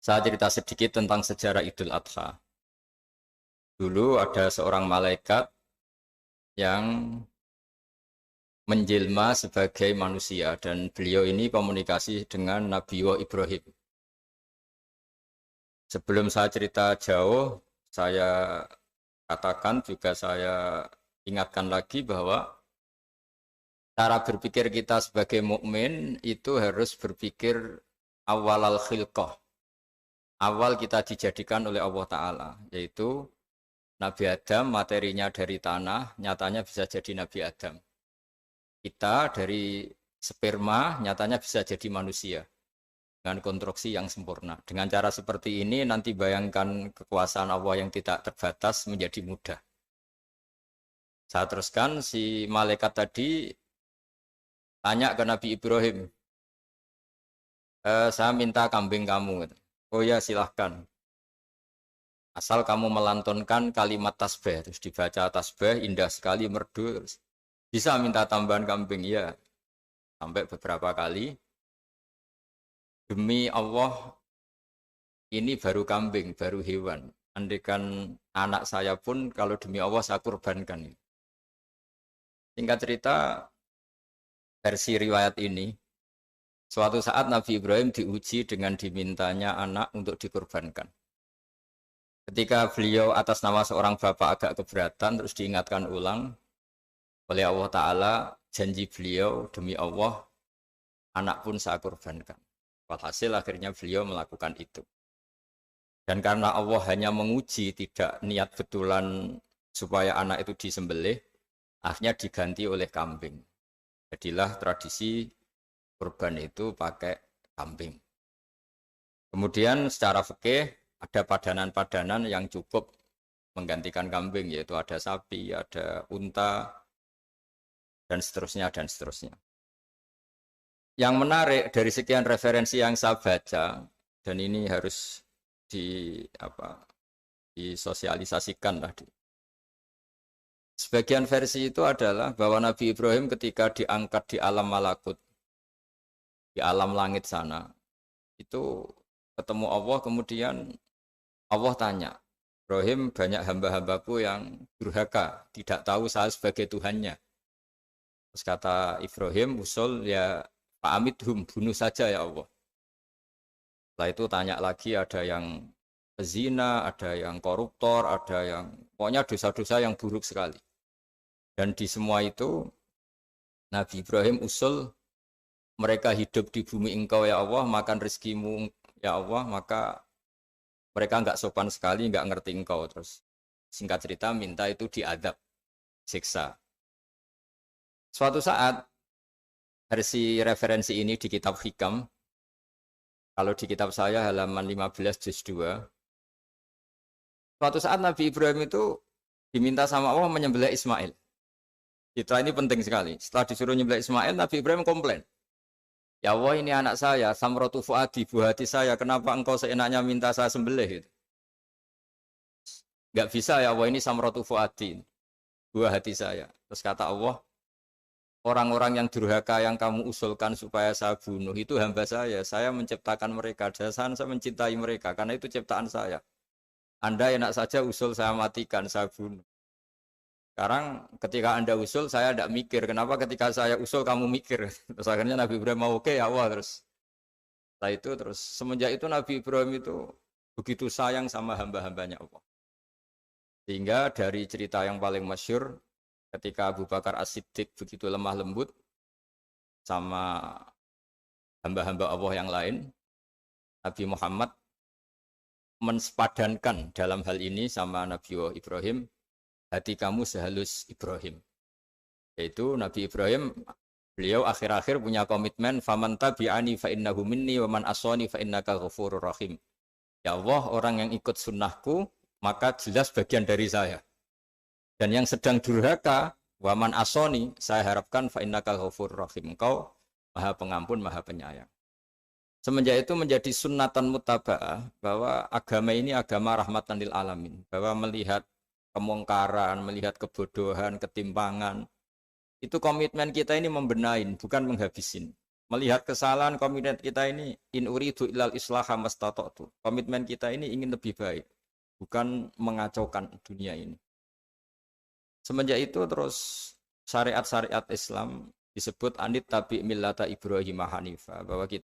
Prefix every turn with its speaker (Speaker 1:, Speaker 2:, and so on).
Speaker 1: Saya cerita sedikit tentang sejarah Idul Adha. Dulu ada seorang malaikat yang menjelma sebagai manusia dan beliau ini komunikasi dengan Nabi Ibrahim. Sebelum saya cerita jauh, saya katakan juga saya ingatkan lagi bahwa cara berpikir kita sebagai mukmin itu harus berpikir awal al-khilqah. Awal kita dijadikan oleh Allah Ta'ala, yaitu Nabi Adam materinya dari tanah, nyatanya bisa jadi Nabi Adam. Kita dari sperma, nyatanya bisa jadi manusia. Dengan konstruksi yang sempurna. Dengan cara seperti ini, nanti bayangkan kekuasaan Allah yang tidak terbatas menjadi mudah. Saya teruskan, si malaikat tadi tanya ke Nabi Ibrahim, saya minta kambing kamu. Oh ya silahkan. Asal kamu melantunkan kalimat tasbih, terus dibaca tasbih, indah sekali, merdu, terus bisa minta tambahan kambing, ya. Sampai beberapa kali. Demi Allah, ini baru kambing, baru hewan. Andaikan anak saya pun, kalau demi Allah saya kurbankan. Singkat cerita, versi riwayat ini, suatu saat Nabi Ibrahim diuji dengan dimintanya anak untuk dikurbankan. Ketika beliau atas nama seorang bapak agak keberatan, terus diingatkan ulang oleh Allah Ta'ala, janji beliau demi Allah, anak pun saya kurbankan. Walhasil akhirnya beliau melakukan itu. Dan karena Allah hanya menguji, tidak niat betulan supaya anak itu disembelih, akhirnya diganti oleh kambing. Jadilah tradisi kurban itu pakai kambing. Kemudian secara fikih, ada padanan-padanan yang cukup menggantikan kambing, yaitu ada sapi, ada unta, dan seterusnya, dan seterusnya. Yang menarik dari sekian referensi yang saya baca, dan ini harus disosialisasikan lah. Sebagian versi itu adalah bahwa Nabi Ibrahim ketika diangkat di alam malakut, di alam langit sana, itu ketemu Allah, kemudian Allah tanya, Ibrahim, banyak hamba-hambaku yang durhaka, tidak tahu saya sebagai Tuhannya. Terus kata Ibrahim, usul ya fa'amidhum, bunuh saja ya Allah. Setelah itu tanya lagi, ada yang pezina, ada yang koruptor, ada yang pokoknya dosa-dosa yang buruk sekali. Dan di semua itu Nabi Ibrahim usul, mereka hidup di bumi engkau ya Allah, makan rezekimu ya Allah, maka mereka enggak sopan sekali, enggak ngerti engkau. Terus singkat cerita minta itu diadab, siksa. Suatu saat versi referensi ini di kitab Hikam, kalau di kitab saya halaman 15 juz 2, suatu saat Nabi Ibrahim itu diminta sama Allah menyembelih Ismail. Citra ini penting sekali. Setelah disuruh menyembelih Ismail, Nabi Ibrahim komplain. Ya Allah, ini anak saya, samratu fuadi, buah hati saya, kenapa engkau seenaknya minta saya sembelih? Enggak bisa ya Allah, ini samratu fuadi, buah hati saya. Terus kata Allah, orang-orang yang durhaka yang kamu usulkan supaya saya bunuh, itu hamba saya menciptakan mereka, dasar saya mencintai mereka, karena itu ciptaan saya. Anda enak saja usul saya matikan, saya bunuh. Sekarang ketika Anda usul, saya tidak mikir. Kenapa ketika saya usul kamu mikir? Terus akhirnya Nabi Ibrahim mau oke ya Allah terus. Setelah itu terus semenjak itu Nabi Ibrahim itu begitu sayang sama hamba-hambanya Allah. Sehingga dari cerita yang paling masyhur ketika Abu Bakar As-Siddiq begitu lemah lembut sama hamba-hamba Allah yang lain, Nabi Muhammad mensepadankan dalam hal ini sama Nabi Ibrahim, hati kamu sehalus Ibrahim. Yaitu Nabi Ibrahim, beliau akhir-akhir punya komitmen, faman tabi'ani fa innahu minni wa man asani fa innaka ghafurur rahim. Ya Allah, orang yang ikut sunnahku, maka jelas bagian dari saya. Dan yang sedang durhaka, wa man asani, saya harapkan fa innaka ghafurur rahim. Engkau Maha Pengampun, Maha Penyayang. Semenjak itu menjadi sunnatan muttaba'ah bahwa agama ini agama rahmatan lil alamin, bahwa melihat kemungkaran, melihat kebodohan, ketimpangan, itu komitmen kita ini membenahin, bukan menghabisin. Melihat kesalahan komitmen kita ini in uridu ilal islaha mastata'tu. Komitmen kita ini ingin lebih baik, bukan mengacaukan dunia ini. Semenjak itu terus syariat-syariat Islam disebut anit tabi millata Ibrahim Hanifah, bahwa kita